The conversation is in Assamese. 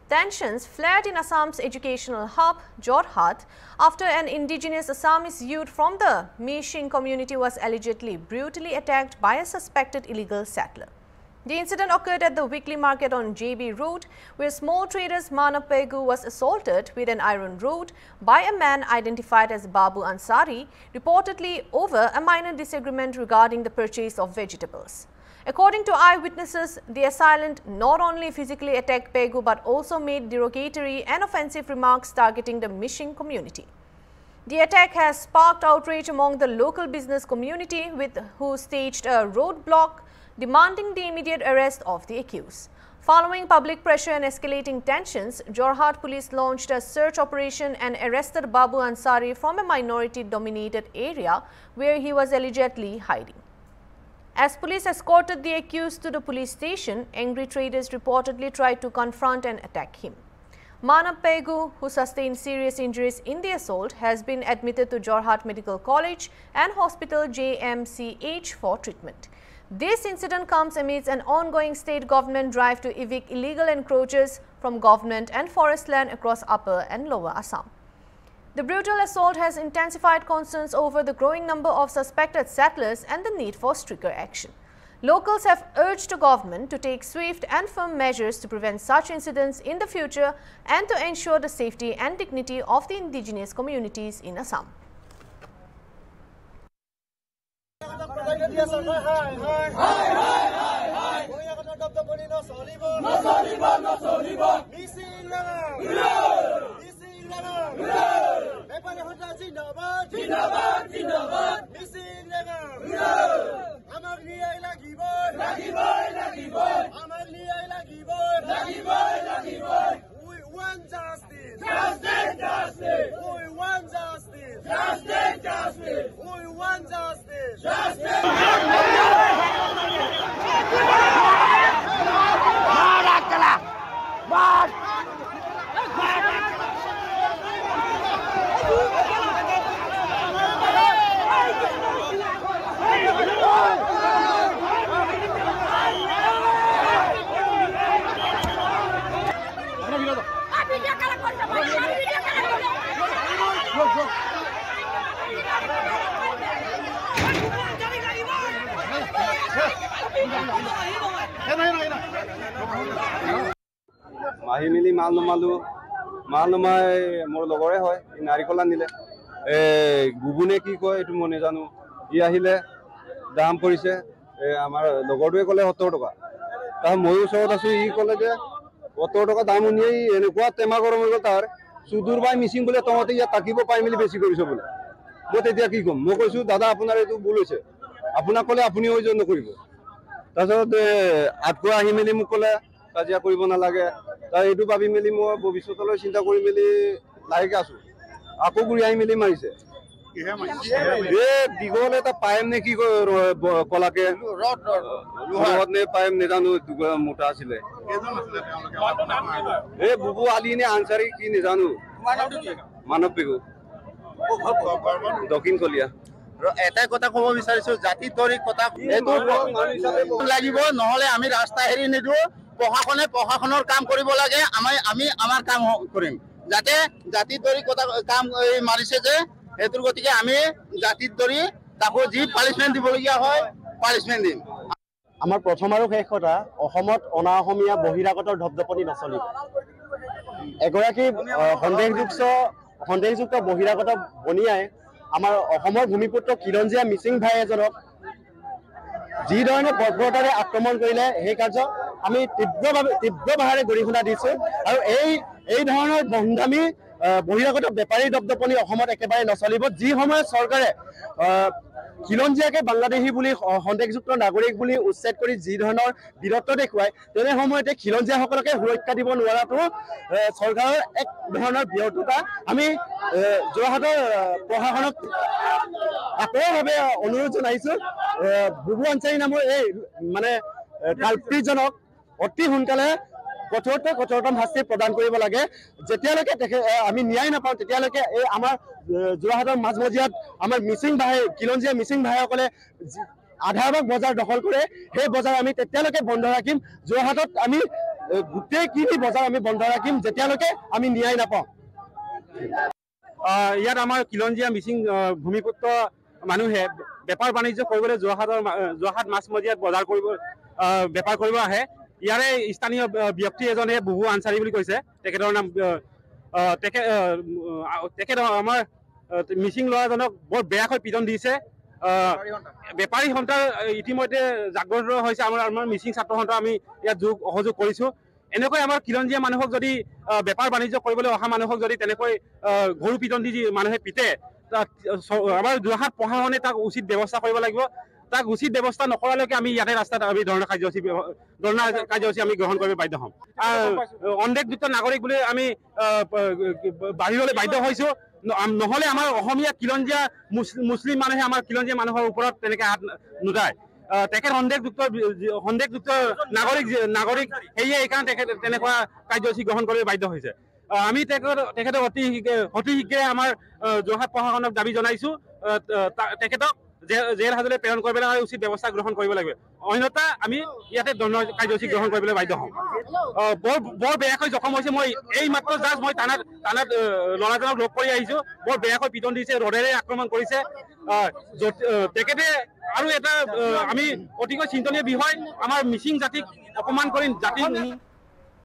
Tensions flared in Assam's educational hub, Jorhat, after an indigenous Assamese youth from the Mishing community was allegedly brutally attacked by a suspected illegal settler. The incident occurred at the weekly market on JB Road, where small trader Manap Pegu was assaulted with an iron rod by a man identified as Babu Ansari, reportedly over a minor disagreement regarding the purchase of vegetables. According to eyewitnesses, the assailant not only physically attacked Pegu but also made derogatory and offensive remarks targeting the Mishing community. The attack has sparked outrage among the local business community, who staged a roadblock demanding the immediate arrest of the accused. Following public pressure and escalating tensions, Jorhat police launched a search operation and arrested Babu Ansari from a minority-dominated area where he was allegedly hiding. As police escorted the accused to the police station, angry traders reportedly tried to confront and attack him. Manap Pegu, who sustained serious injuries in the assault, has been admitted to Jorhat Medical College and Hospital JMCH for treatment. This incident comes amidst an ongoing state government drive to evict illegal encroachers from government and forest land across Upper and Lower Assam. The brutal assault has intensified concerns over the growing number of suspected settlers and the need for stricter action. Locals have urged the government to take swift and firm measures to prevent such incidents in the future and to ensure the safety and dignity of the indigenous communities in Assam. মাহি মিলি মাল নমাই মোৰ লগৰে হয় নাৰিকল আনিলে গুগুনে কি কয় এইটো মই নাজানো ই আহিলে দাম পৰিছে আমাৰ লগৰটোৱে ক'লে 70 টকা তাৰ ময়ো ওচৰত আছো ই ক'লে যে 70 টকা দাম উনিয়ে এনেকুৱা টেমা গৰম হৈ গ'ল তাৰ সুদূৰ বাই মিচিং বোলে তহঁতে ইয়াত তাকিব পাই মিলি বেছি কৰিছ বোলে মই তেতিয়া কি ক'ম মই কৈছো দাদা আপোনাৰ এইটো ভুল হৈছে আপোনাক ক'লে আপুনি হৈ যোৱা নকৰিব তাৰপিছত আটকুৱা আহি মিলি মোক ক'লে কাজিয়া কৰিব নালাগে তাৰ এইটো ভাবি মিলি মই ভৱিষ্যতলৈ চিন্তা কৰি মিলি লাহেকে আছো আকৌ ঘূৰি আহি মিলি মাৰিছে দীঘল এটা পাইম নে কি কলাকে ৰড নে পাইম নেজানো মোটা আছিলে বুবু আলি নে আনচাৰি কি নেজানো মানৱ পেগু দক্ষিণ কলীয়া এটাই কথা ক'ব বিচাৰিছো জাতি তৰিক কথা লাগিব নহলে আমি ৰাস্তা হেৰি নিদো প্ৰশাসনে প্ৰশাসনৰ কাম কৰিব লাগে আমি আমাৰ কাম কৰিম যাতে জাতি তৰিক কথা কাম মাৰিছে যে এটোৰ গতিকে আমি জাতি তৰি তাকো যি পানিশমেন্ট দিবলগীয়া হয় পানিশমেন্ট দিম আমাৰ প্ৰথম আৰু শেষ কথা অসমত অনাঅসমীয়া বহিৰাগতৰ ধপধপনি নচলিব এগৰাকী সন্দেহযুক্ত বহিৰাগত বনিয়াই আমাৰ অসমৰ ভূমিপুত্ৰ কিৰণজীয়া মিচিং ভাই এজনক যি ধৰণে বৰ্বৰতাৰে আক্ৰমণ কৰিলে সেই কাৰ্য আমি তীব্ৰভাৱে গৰিহণা দিছো আৰু এই ধৰণৰ বন্ধামী বহিৰাগত বেপাৰী দপদপনি অসমত একেবাৰে নচলিব যি সময়ত চৰকাৰে খিলঞ্জীয়াকে বাংলাদেশী বুলি সন্দেহযুক্ত নাগৰিক বুলি উচ্ছেদ কৰি যি ধৰণৰ বীৰত্ব দেখুৱায় তেনে সময়তে খিলঞ্জীয়াসকলকে সুৰক্ষা দিব নোৱাৰাটো চৰকাৰৰ এক ধৰণৰ ব্যৰ্থতা আমি যোৰহাটৰ প্ৰশাসনক আকৌভাৱে অনুৰোধ জনাইছো বুবু আনচাৰী নামৰ এই মানে কালপ্ৰিটজনক অতি সোনকালে কঠোৰতম শাস্তি প্ৰদান কৰিব লাগে যেতিয়ালৈকে আমি ন্যায় নাপাওঁ তেতিয়ালৈকে এই আমাৰ যোৰহাটৰ মাজমজিয়াত আমাৰ মিচিং ভাই কিলঞ্জীয়া মিচিং ভাইসকলে আধাভাগ বজাৰ দখল কৰে সেই বজাৰ আমি তেতিয়ালৈকে বন্ধ ৰাখিম যোৰহাটত আমি গোটেইখিনি বজাৰ আমি বন্ধ ৰাখিম যেতিয়ালৈকে আমি ন্যায় নাপাওঁ। ইয়াত আমাৰ খিলঞ্জীয়া মিচিং ভূমিপুত্ৰ মানুহে বেপাৰ বাণিজ্য কৰিবলৈ যোৰহাট মাছ মজিয়াত বজাৰ কৰিব বেপাৰ কৰিব আহে। ইয়াৰে স্থানীয় ব্যক্তি এজনে বহু আনচাৰী বুলি কৈছে, তেখেতৰ নাম তেখেত আমাৰ মিচিং ল'ৰাজনক বৰ বেয়াকৈ পিটন দিছে। বেপাৰী সন্থাৰ ইতিমধ্যে জাগ্ৰত হৈছে। আমাৰ মিচিং ছাত্ৰ সন্থা আমি ইয়াত সহযোগ কৰিছোঁ। এনেকৈ আমাৰ খিলঞ্জীয়া মানুহক যদি বেপাৰ বাণিজ্য কৰিবলৈ অহা মানুহক যদি তেনেকৈ গৰু পিটন দি মানুহে পিতে, আমাৰ যোৰহাট প্ৰশাসনে তাক উচিত ব্যৱস্থা কৰিব লাগিব। তাক উচিত ব্যৱস্থা নকৰালৈকে আমি ইয়াতে ৰাস্তাত আমি ধৰ্ণা কাৰ্যসূচী আমি গ্ৰহণ কৰিব বাধ্য হ'ম। সন্দেহযুক্ত নাগৰিক বুলি আমি বাহিৰলৈ বাধ্য হৈছোঁ। নহ'লে আমাৰ অসমীয়া খিলঞ্জীয়া মুছলিম মানুহে আমাৰ খিলঞ্জীয়া মানুহৰ ওপৰত তেনেকৈ হাত নুঠায়। তেখেত সন্দেহযুক্ত নাগৰিক সেয়ে এইকাৰণে তেখেত তেনেকুৱা কাৰ্যসূচী গ্ৰহণ কৰিব বাধ্য হৈছে। আমি তেখেতক অতি শীঘ্ৰে আমাৰ যোৰহাট প্ৰশাসনক দাবী জনাইছোঁ, তেখেতক জেল হাজতলৈ প্ৰেৰণ কৰিবলৈ উচিত ব্যৱস্থা গ্ৰহণ কৰিব লাগিব। অন্যথা আমি ইয়াতে দণ্ড কাৰ্যসূচী গ্ৰহণ কৰিবলৈ বাধ্য হ'ম। বৰ বেয়াকৈ জখম হৈছে। মই এই মাত্ৰ জাষ্ট মই থানাত ল'ৰাজনক লগ কৰি আহিছোঁ। বৰ বেয়াকৈ পিটন দিছে, ৰডেৰে আক্ৰমণ কৰিছে তেখেতে। আৰু এটা আমি অতিকৈ চিন্তনীয় বিষয়, আমাৰ মিচিং জাতিক অপমান কৰি